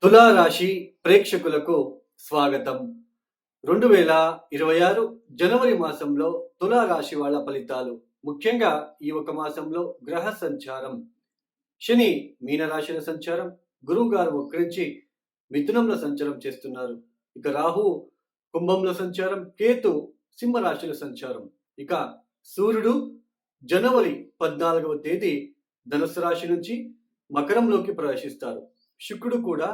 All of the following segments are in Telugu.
తులారాశి ప్రేక్షకులకు స్వాగతం. 2026 జనవరి మాసంలో తులారాశి వాళ్ళ ఫలితాలు. ముఖ్యంగా ఈ ఒక మాసంలో గ్రహ సంచారం. శని మీనరాశిలో సంచారం, గురువు గారు వక్రించి మిథునంలో సంచారం చేస్తున్నారు. ఇక రాహు కుంభంలో సంచారం, కేతు సింహరాశిలో సంచారం. ఇక సూర్యుడు జనవరి 14వ తేదీ ధనుసు రాశి నుంచి మకరంలోకి ప్రవేశిస్తారు. శుక్రుడు కూడా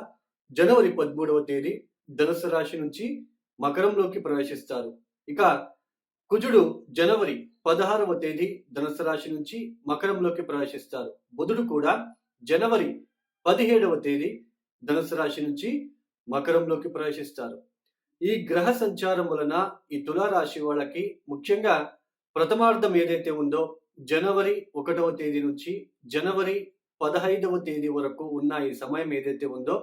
జనవరి 13వ తేదీ ధనుసు రాశి నుంచి మకరంలోకి ప్రవేశిస్తారు. ఇక కుజుడు జనవరి 16వ తేదీ ధనుసు రాశి నుంచి మకరంలోకి ప్రవేశిస్తారు. బుధుడు కూడా జనవరి 17వ తేదీ ధనుసు రాశి నుంచి మకరంలోకి ప్రవేశిస్తారు. ఈ గ్రహ సంచారం వలన ఈ తులారాశి వాళ్ళకి ముఖ్యంగా ప్రథమార్థం ఏదైతే ఉందో జనవరి 1వ తేదీ నుంచి జనవరి 15వ తేదీ వరకు ఉన్న ఈ సమయం ఏదైతే ఉందో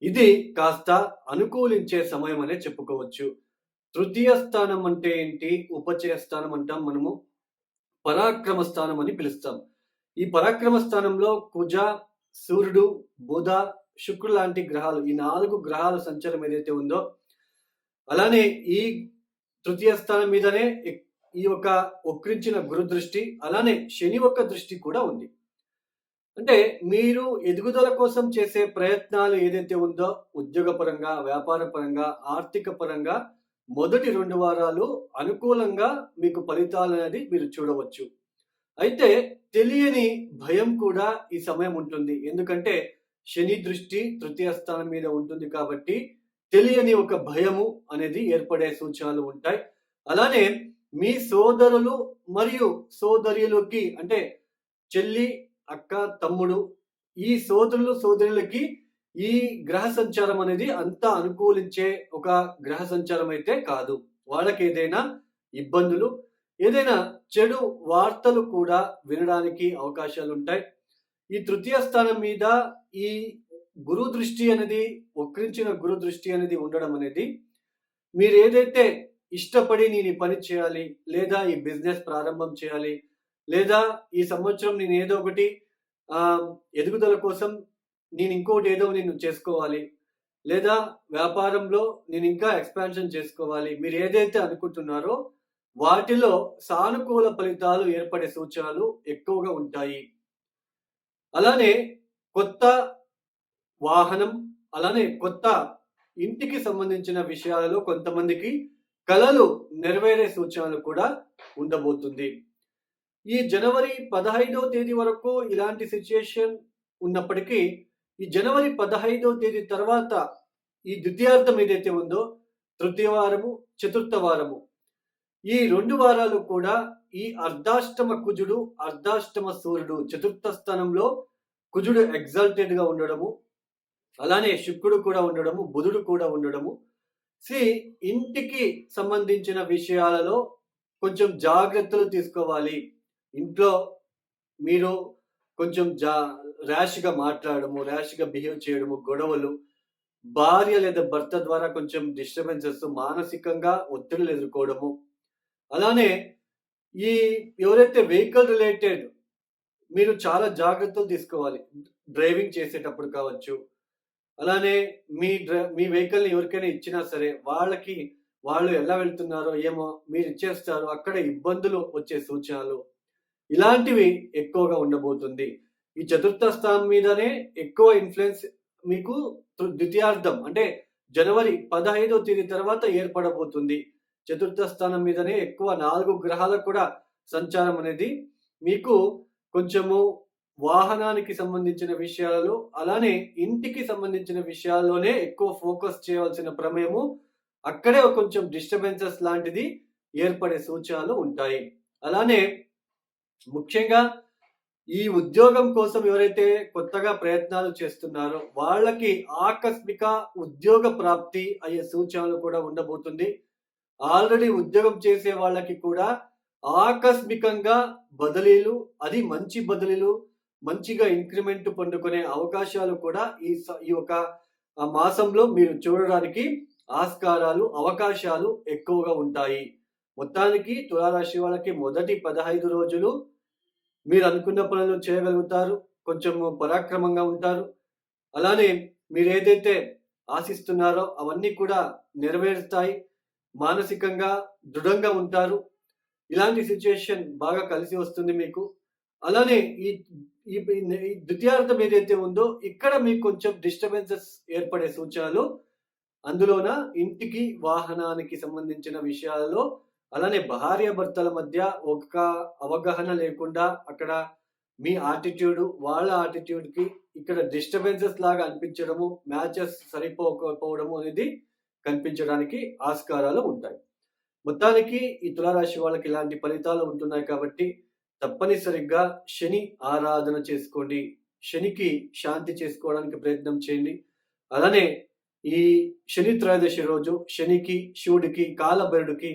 ఇది కాస్త అనుకూలించే సమయం అనే చెప్పుకోవచ్చు. తృతీయ స్థానం అంటే ఏంటి? ఉపచయ స్థానం అంటాం మనము. పరాక్రమ స్థానం అని పిలుస్తాం. ఈ పరాక్రమ స్థానంలో కుజ, సూర్యుడు, బుధ, శుక్రుడు లాంటి గ్రహాలు, ఈ 4 గ్రహాల సంచారం ఏదైతే ఉందో అలానే ఈ తృతీయ స్థానం మీదనే ఈ యొక్క వక్రించిన గురు దృష్టి, అలానే శని యొక్క దృష్టి కూడా ఉంది. అంటే మీరు ఎదుగుదల కోసం చేసే ప్రయత్నాలు ఏదైతే ఉందో ఉద్యోగపరంగా, వ్యాపార పరంగా, ఆర్థిక పరంగా మొదటి 2 వారాలు అనుకూలంగా మీకు ఫలితాలు అనేది మీరు చూడవచ్చు. అయితే తెలియని భయం కూడా ఈ సమయం ఉంటుంది. ఎందుకంటే శని దృష్టి తృతీయ స్థానం మీద ఉంటుంది కాబట్టి తెలియని ఒక భయము అనేది ఏర్పడే సూచనలు ఉంటాయి. అలానే మీ సోదరులు మరియు సోదరులకి అంటే చెల్లి, అక్క, తమ్ముడు, ఈ సోదరులు సోదరులకి ఈ గ్రహ సంచారం అనేది అంత అనుకూలించే ఒక గ్రహ సంచారం అయితే కాదు. వాళ్ళకి ఏదైనా ఇబ్బందులు, ఏదైనా చెడు వార్తలు కూడా వినడానికి అవకాశాలు ఉంటాయి. ఈ తృతీయ స్థానం మీద ఈ గురు దృష్టి అనేది, వక్రించిన గురు దృష్టి అనేది ఉండడం అనేది మీరు ఏదైతే ఇష్టపడి నేను ఈ పని చేయాలి, లేదా ఈ బిజినెస్ ప్రారంభం చేయాలి, లేదా ఈ సంవత్సరం నేను ఏదో ఒకటి ఎదుగుదల కోసం నేను ఇంకోటి ఏదో నేను చేసుకోవాలి, లేదా వ్యాపారంలో నేను ఇంకా ఎక్స్పాన్షన్ చేసుకోవాలి, మీరు ఏదైతే అనుకుంటున్నారో వాటిలో సానుకూల ఫలితాలు ఏర్పడే సూచనలు ఎక్కువగా ఉంటాయి. అలానే కొత్త వాహనం, అలానే కొత్త ఇంటికి సంబంధించిన విషయాలలో కొంతమందికి కలలు నెరవేరే సూచనలు కూడా ఉండబోతుంది. ఈ జనవరి 15వ తేదీ వరకు ఇలాంటి సిచ్యుయేషన్ ఉన్నప్పటికీ ఈ జనవరి 15వ తేదీ తర్వాత ఈ ద్వితీయార్థం ఏదైతే ఉందో తృతీయ వారము, చతుర్థ వారము, ఈ 2 వారాలు కూడా ఈ అర్ధాష్టమ కుజుడు, అర్ధాష్టమ సూర్యుడు చతుర్థ స్థానంలో కుజుడు ఎగ్జాల్టెడ్ గా ఉండడము, అలానే శుక్రుడు కూడా ఉండడము, బుధుడు కూడా ఉండడము, ఇంటికి సంబంధించిన విషయాలలో కొంచెం జాగ్రత్తలు తీసుకోవాలి. ఇంట్లో మీరు కొంచెం ర్యాష్గా మాట్లాడము, ర్యాష్గా బిహేవ్ చేయడము, గొడవలు, భార్య లేదా భర్త ద్వారా కొంచెం డిస్టర్బెన్సెస్, మానసికంగా ఒత్తిడిలు ఎదుర్కోవడము, అలానే ఈ ఎవరైతే వెహికల్ రిలేటెడ్ మీరు చాలా జాగ్రత్తలు తీసుకోవాలి. డ్రైవింగ్ చేసేటప్పుడు కావచ్చు, అలానే మీ వెహికల్ని ఎవరికైనా ఇచ్చినా సరే వాళ్ళు ఎలా వెళ్తున్నారో ఏమో మీరు ఇచ్చేస్తారు, అక్కడ ఇబ్బందులు వచ్చే సూచనలు ఇలాంటివి ఎక్కువగా ఉండబోతుంది. ఈ చతుర్థ స్థానం మీదనే ఎక్కువ ఇన్ఫ్లుయెన్స్ మీకు ద్వితీయార్థం అంటే జనవరి 15వ తేదీ తర్వాత ఏర్పడబోతుంది. చతుర్థ స్థానం మీదనే ఎక్కువ 4 గ్రహాలకు కూడా సంచారం అనేది మీకు కొంచెము వాహనానికి సంబంధించిన విషయాలలో, అలానే ఇంటికి సంబంధించిన విషయాల్లోనే ఎక్కువ ఫోకస్ చేయవలసిన ప్రమేయము, అక్కడే కొంచెం డిస్టర్బెన్సెస్ లాంటిది ఏర్పడే సూచనలు ఉంటాయి. అలానే ముఖ్యంగా ఈ ఉద్యోగం కోసం ఎవరైతే కొత్తగా ప్రయత్నాలు చేస్తున్నారో వాళ్ళకి ఆకస్మిక ఉద్యోగ ప్రాప్తి అయ్యే సూచనలు కూడా ఉండబోతుంది. ఆల్రెడీ ఉద్యోగం చేసే వాళ్ళకి కూడా ఆకస్మికంగా బదిలీలు, అది మంచి బదిలీలు, మంచిగా ఇంక్రిమెంట్ పొందుకునే అవకాశాలు కూడా ఈ ఒక మాసంలో మీరు చూడడానికి ఆస్కారాలు, అవకాశాలు ఎక్కువగా ఉంటాయి. మొత్తానికి తులారాశి వాళ్ళకి మొదటి 15 రోజులు మీరు అనుకున్న పనులు చేయగలుగుతారు, కొంచెం పరాక్రమంగా ఉంటారు. అలానే మీరు ఏదైతే ఆశిస్తున్నారో అవన్నీ కూడా నెరవేరుతాయి. మానసికంగా దృఢంగా ఉంటారు. ఇలాంటి సిట్యుయేషన్ బాగా కలిసి వస్తుంది మీకు. అలానే ఈ ఈ ఈ ద్వితీయార్థం ఏదైతే ఉందో ఇక్కడ మీకు కొంచెం డిస్టర్బెన్సెస్ ఏర్పడే సూచనలు. అందులోన ఇంటికి, వాహనానికి సంబంధించిన విషయాలలో, అలానే భార్యాభర్తల మధ్య ఒక అవగాహన లేకుండా అక్కడ మీ యాటిట్యూడ్, వాళ్ళ యాటిట్యూడ్‌కి ఇక్కడ డిస్టర్బెన్సెస్ లాగా అనిపించడము, మ్యాచెస్ సరిపోకపోవడము అనేది కనిపించడానికి ఆస్కారాలు ఉంటాయి. మొత్తానికి ఈ తులారాశి వాళ్ళకి ఇలాంటి ఫలితాలు ఉంటున్నాయి కాబట్టి తప్పనిసరిగా శని ఆరాధన చేసుకోండి. శనికి శాంతి చేసుకోవడానికి ప్రయత్నం చేయండి. అలానే ఈ శని త్రయోదశి రోజు శనికి, శివుడికి, కాలభైరుడికి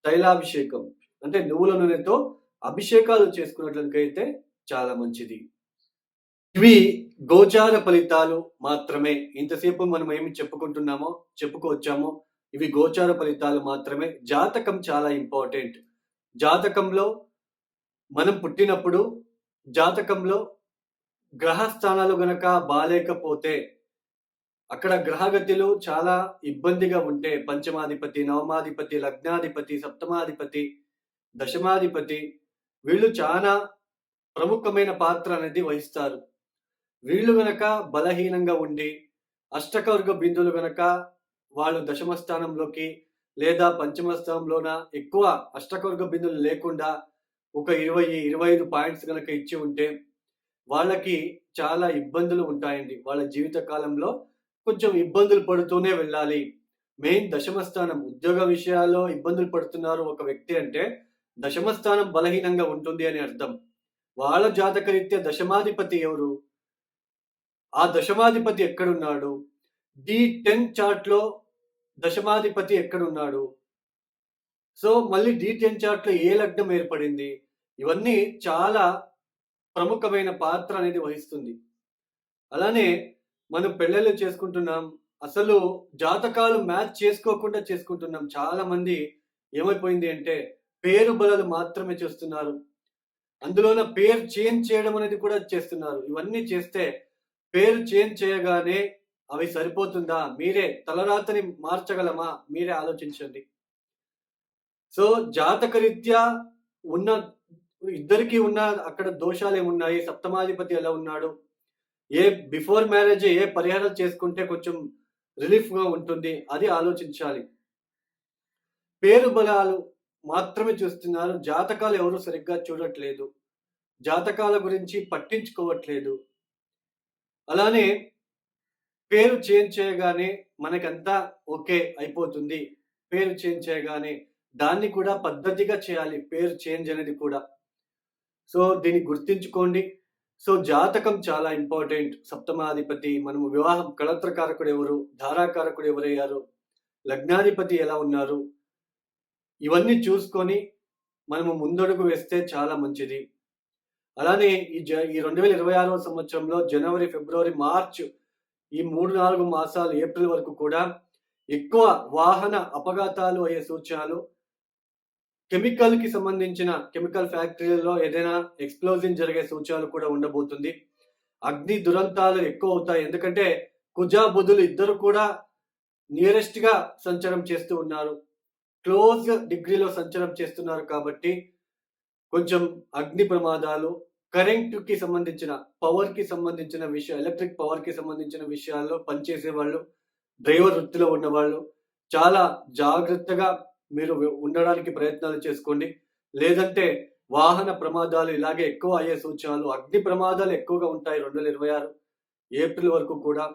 తైలాభిషేకం అంటే నువ్వుల నూనెతో అభిషేకాలు చేసుకున్నట్లయితే చాలా మంచిది. ఇవి గోచార ఫలితాలు మాత్రమే. ఇంతసేపు మనం ఏమి చెప్పుకొచ్చామో ఇవి గోచార ఫలితాలు మాత్రమే. జాతకం చాలా ఇంపార్టెంట్. జాతకంలో మనం పుట్టినప్పుడు జాతకంలో గ్రహస్థానాలు గనక బాలేకపోతే అక్కడ గ్రహగతులు చాలా ఇబ్బందిగా ఉంటే పంచమాధిపతి, నవమాధిపతి, లగ్నాధిపతి, సప్తమాధిపతి, దశమాధిపతి వీళ్ళు చాలా ప్రముఖమైన పాత్ర అనేది వహిస్తారు. వీళ్ళు గనక బలహీనంగా ఉండి అష్టకవర్గ బిందువులు గనక వాళ్ళు దశమ స్థానంలోకి లేదా పంచమ స్థానంలోన ఎక్కువ అష్టకవర్గ బిందువులు లేకుండా ఒక 20-25 పాయింట్స్ గనక ఇచ్చి ఉంటే వాళ్ళకి చాలా ఇబ్బందులు ఉంటాయండి. వాళ్ళ జీవిత కాలంలో కొంచెం ఇబ్బందులు పడుతూనే వెళ్ళాలి. మెయిన్ దశమ స్థానం ఉద్యోగ విషయాల్లో ఇబ్బందులు పడుతున్నారు ఒక వ్యక్తి అంటే దశమ స్థానం బలహీనంగా ఉంటుంది అని అర్థం. వాళ్ళ జాతకరీత్యా దశమాధిపతి ఎవరు? ఆ దశమాధిపతి ఎక్కడున్నాడు? D10 చార్ట్‌లో దశమాధిపతి ఎక్కడున్నాడు? సో, మళ్ళీ D10 చార్ట్‌లో ఏ లగ్నం ఏర్పడింది? ఇవన్నీ చాలా ప్రముఖమైన పాత్ర అనేది వహిస్తుంది. అలానే మనం పెళ్ళిళ్ళు చేసుకుంటున్నాం. అసలు జాతకాలు మ్యాచ్ చేసుకోకుండా చేసుకుంటున్నాం. చాలా మంది ఏమైపోయింది అంటే పేరు బలాలు మాత్రమే చూస్తున్నారు. అందులోన పేరు చేంజ్ చేయడం అనేది కూడా చేస్తున్నారు. ఇవన్నీ చేస్తే పేరు చేంజ్ చేయగానే అవి సరిపోతుందా? మీరే తలరాతని మార్చగలమా? మీరే ఆలోచించండి. సో, జాతకరీత్యా ఉన్న ఇద్దరికీ ఉన్న అక్కడ దోషాలేమున్నాయి? సప్తమాధిపతి ఎలా ఉన్నాడు? బిఫోర్ మ్యారేజ్ ఏ పరిహారాలు చేసుకుంటే కొంచెం రిలీఫ్‌గా ఉంటుంది? అది ఆలోచించాలి. పేరు బలాలు మాత్రమే చూస్తున్నారు. జాతకాలు ఎవరు సరిగ్గా చూడట్లేదు. జాతకాల గురించి పట్టించుకోవట్లేదు. అలానే పేరు చేంజ్ చేయగానే మనకంతా ఓకే అయిపోతుంది. పేరు చేంజ్ చేయగానే దాన్ని కూడా పద్ధతిగా చేయాలి. పేరు చేంజ్ అనేది కూడా. సో, దీన్ని గుర్తుంచుకోండి. సో, జాతకం చాలా ఇంపార్టెంట్. సప్తమాధిపతి, మనము వివాహం కళత్రకారకుడు ఎవరు? ధారాకారకుడు ఎవరయ్యారు? లగ్నాధిపతి ఎలా ఉన్నారు? ఇవన్నీ చూసుకొని మనము ముందడుగు వేస్తే చాలా మంచిది. అలానే ఈ 2026వ సంవత్సరంలో జనవరి, ఫిబ్రవరి, మార్చ్ ఈ 3-4 మాసాలు ఏప్రిల్ వరకు కూడా ఎక్కువ వాహన అపఘాతాలు అయ్యే సూచనలు, కెమికల్‌కి సంబంధించిన కెమికల్ ఫ్యాక్టరీలలో ఏదైనా ఎక్స్‌ప్లోజన్ జరిగే సూచనలు కూడా ఉండబోతుంది. అగ్ని దురంతాలు ఎక్కువ అవుతాయి. ఎందుకంటే కుజ, బుధులు ఇద్దరు కూడా నియరెస్ట్‌గా సంచారం చేస్తూ ఉన్నారు. క్లోజ్ డిగ్రీలో సంచారం చేస్తున్నారు కాబట్టి కొంచెం అగ్ని ప్రమాదాలు, కరెంట్‌కి సంబంధించిన, పవర్‌కి సంబంధించిన ఎలక్ట్రిక్ పవర్‌కి సంబంధించిన విషయాల్లో పనిచేసేవాళ్ళు, డ్రైవర్ వృత్తిలో ఉన్నవాళ్ళు చాలా జాగ్రత్తగా మీరు ఉండడానికి ప్రయత్నాలు చేసుకోండి. లేదంటే వాహన ప్రమాదాలు ఇలాగే ఎక్కువ అయ్యే సూచనలు, అగ్ని ప్రమాదాలు ఎక్కువగా ఉంటాయి 2026 ఏప్రిల్ వరకు కూడా.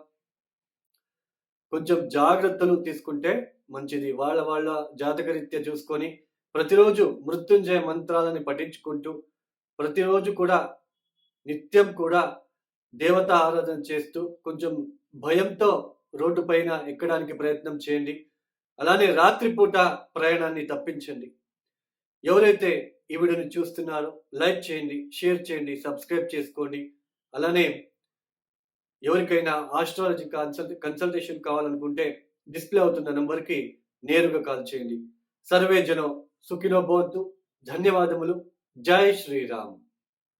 కొంచెం జాగ్రత్తలు తీసుకుంటే మంచిది. వాళ్ళ జాతకరీత్యా చూసుకొని ప్రతిరోజు మృత్యుంజయ మంత్రాలని పఠించుకుంటూ ప్రతిరోజు కూడా నిత్యం కూడా దేవతా ఆరాధన చేస్తూ కొంచెం భయంతో రోడ్డు పైన ఎక్కడానికి ప్రయత్నం చేయండి. అలానే రాత్రిపూట ప్రయాణాన్ని తప్పించండి. ఎవరైతే ఈ వీడియోని చూస్తున్నారో లైక్ చేయండి, షేర్ చేయండి, సబ్స్క్రైబ్ చేసుకోండి. అలానే ఎవరికైనా ఆస్ట్రాలజీ కన్సల్టేషన్ కావాలనుకుంటే డిస్ప్లే అవుతున్న నంబర్‌కి నేరుగా కాల్ చేయండి. సర్వే జనం సుఖినో భవంతు. ధన్యవాదములు. జై శ్రీరామ్.